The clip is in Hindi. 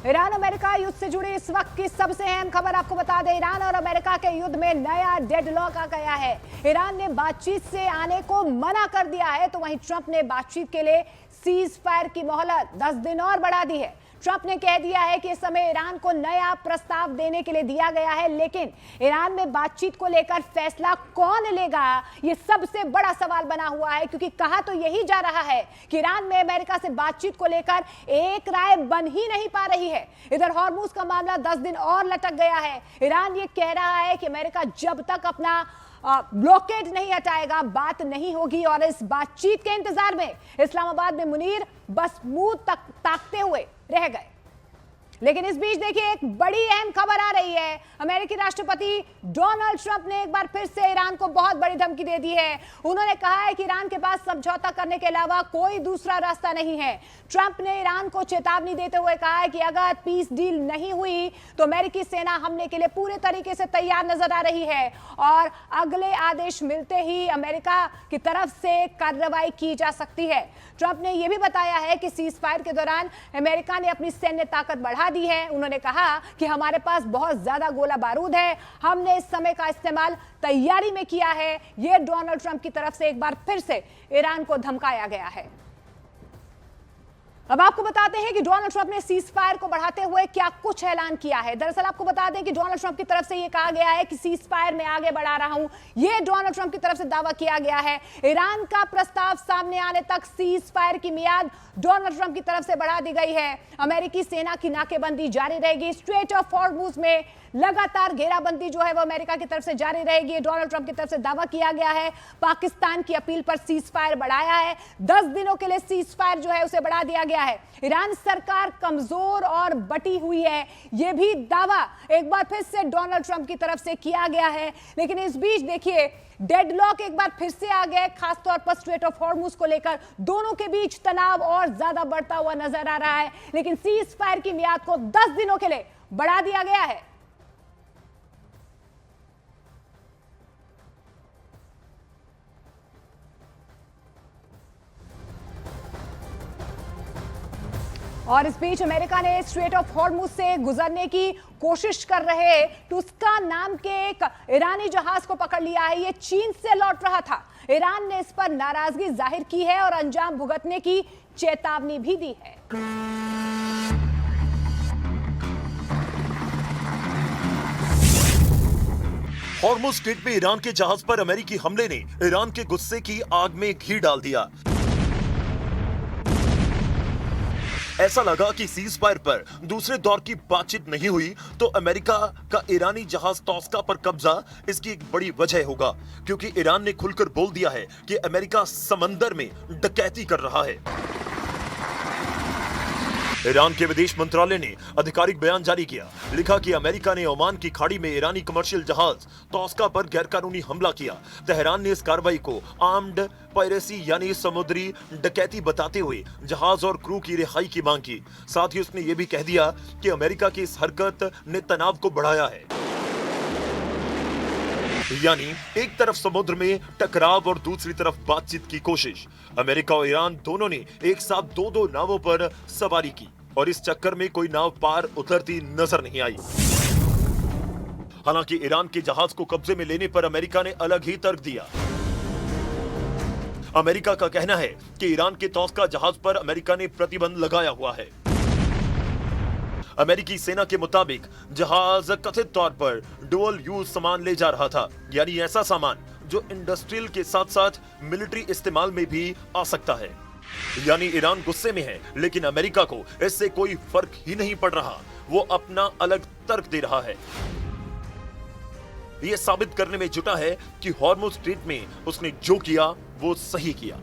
ईरान अमेरिका युद्ध से जुड़ी इस वक्त की सबसे अहम खबर आपको बता दें। ईरान और अमेरिका के युद्ध में नया डेडलॉक आ गया है। ईरान ने बातचीत से आने को मना कर दिया है, तो वहीं ट्रंप ने बातचीत के लिए सीज फायर की मोहलत 10 दिन और बढ़ा दी है। ट्रंप ने कह दिया है कि इस समय ईरान को नया प्रस्ताव देने के लिए दिया गया है, लेकिन ईरान में बातचीत को लेकर फैसला कौन लेगा, यह सबसे बड़ा सवाल बना हुआ है। क्योंकि कहा तो यही जा रहा है कि ईरान में अमेरिका से बातचीत को लेकर एक राय बन ही नहीं पा रही है। इधर हॉर्मुज का मामला 10 दिन और लटक गया है। ईरान ये कह रहा है कि अमेरिका जब तक अपना ब्लॉकेड नहीं हटाएगा बात नहीं होगी, और इस बातचीत के इंतजार में इस्लामाबाद में मुनीर बस मुंह तक ताकते हुए रह गए। लेकिन इस बीच देखिए एक बड़ी अहम खबर आ रही है। अमेरिकी राष्ट्रपति डोनाल्ड ट्रंप ने एक बार फिर से ईरान को बहुत बड़ी धमकी दे दी है। उन्होंने कहा है कि ईरान के पास समझौता करने के अलावा कोई दूसरा रास्ता नहीं है। ट्रंप ने ईरान को चेतावनी देते हुए कहा है कि अगर पीस डील नहीं हुई तो अमेरिकी सेना हमले के लिए पूरे तरीके से तैयार नजर आ रही है, और अगले आदेश मिलते ही अमेरिका की तरफ से कार्रवाई की जा सकती है। ट्रंप ने यह भी बताया है कि सीज फायर के दौरान अमेरिका ने अपनी सैन्य ताकत बढ़ा दी है। उन्होंने कहा कि हमारे पास बहुत ज्यादा गोला बारूद है, हमने इस समय का इस्तेमाल तैयारी में किया है। यह डोनाल्ड ट्रंप की तरफ से एक बार फिर से ईरान को धमकाया गया है। अब आपको बताते हैं कि डोनाल्ड ट्रंप ने सीज फायर को बढ़ाते हुए क्या कुछ ऐलान किया है। दरअसल आपको बता दें कि डोनाल्ड ट्रंप की तरफ से यह कहा गया है कि सीज फायर में आगे बढ़ा रहा हूं, यह डोनाल्ड ट्रंप की तरफ से दावा किया गया है। ईरान का प्रस्ताव सामने आने तक सीज फायर की मियाद डोनाल्ड ट्रंप की तरफ से बढ़ा दी गई है। अमेरिकी सेना की नाकेबंदी जारी रहेगी। स्ट्रेट ऑफ हॉर्मुज में लगातार घेराबंदी जो है वो अमेरिका की तरफ से जारी रहेगी। डोनाल्ड ट्रंप की तरफ से दावा किया गया है। पाकिस्तान की अपील पर सीज फायर बढ़ाया है। 10 दिनों के लिए सीज फायर जो है उसे बढ़ा दिया गया है। ईरान सरकार कमजोर और बटी हुई है, यह भी दावा एक बार फिर से डोनाल्ड ट्रंप की तरफ से किया गया है। लेकिन इस बीच देखिए डेडलॉक एक बार फिर से आ गए, खासतौर पर स्ट्रेट ऑफ हॉर्मुज को लेकर दोनों के बीच तनाव और ज्यादा बढ़ता हुआ नजर आ रहा है। लेकिन सीज फायर की मियाद को 10 दिनों के लिए बढ़ा दिया गया है। और इस बीच अमेरिका ने स्ट्रेट ऑफ हॉर्मुज से गुजरने की कोशिश कर रहे टुस्का नाम के एक ईरानी जहाज को पकड़ लिया है। यह चीन से लौट रहा था। ईरान ने इस पर नाराजगी जाहिर की है और अंजाम भुगतने की चेतावनी भी दी है। हॉर्मुज स्ट्रेट में ईरान के जहाज पर अमेरिकी हमले ने ईरान के गुस्से की आग में घी डाल दिया। ऐसा लगा कि सीज फायर पर दूसरे दौर की बातचीत नहीं हुई तो अमेरिका का ईरानी जहाज तोस्का पर कब्जा इसकी एक बड़ी वजह होगा, क्योंकि ईरान ने खुलकर बोल दिया है कि अमेरिका समंदर में डकैती कर रहा है। ईरान के विदेश मंत्रालय ने आधिकारिक बयान जारी किया। लिखा कि अमेरिका ने ओमान की खाड़ी में ईरानी कमर्शियल जहाज तोस्का पर गैरकानूनी हमला किया। तेहरान ने इस कार्रवाई को आर्म्ड पायरेसी यानी समुद्री डकैती बताते हुए जहाज और क्रू की रिहाई की मांग की। साथ ही उसने ये भी कह दिया कि अमेरिका की इस हरकत ने तनाव को बढ़ाया है। यानी एक तरफ समुद्र में टकराव और दूसरी तरफ बातचीत की कोशिश। अमेरिका और ईरान दोनों ने एक साथ दो नावों पर सवारी की और इस चक्कर में कोई नाव पार उतरती नजर नहीं आई। हालांकि ईरान के जहाज को कब्जे में लेने पर अमेरिका ने अलग ही तर्क दिया। अमेरिका का कहना है कि ईरान के तोस्का जहाज पर अमेरिका ने प्रतिबंध लगाया हुआ है। अमेरिकी सेना के मुताबिक जहाज कथित तौर पर डुअल यूज सामान ले जा रहा था, यानी ऐसा सामान जो इंडस्ट्रियल के साथ साथ मिलिट्री इस्तेमाल में भी आ सकता है। यानी ईरान गुस्से में है, लेकिन अमेरिका को इससे कोई फर्क ही नहीं पड़ रहा। वो अपना अलग तर्क दे रहा है। यह साबित करने में जुटा है कि हॉर्मुज स्ट्रेट में उसने जो किया वो सही किया।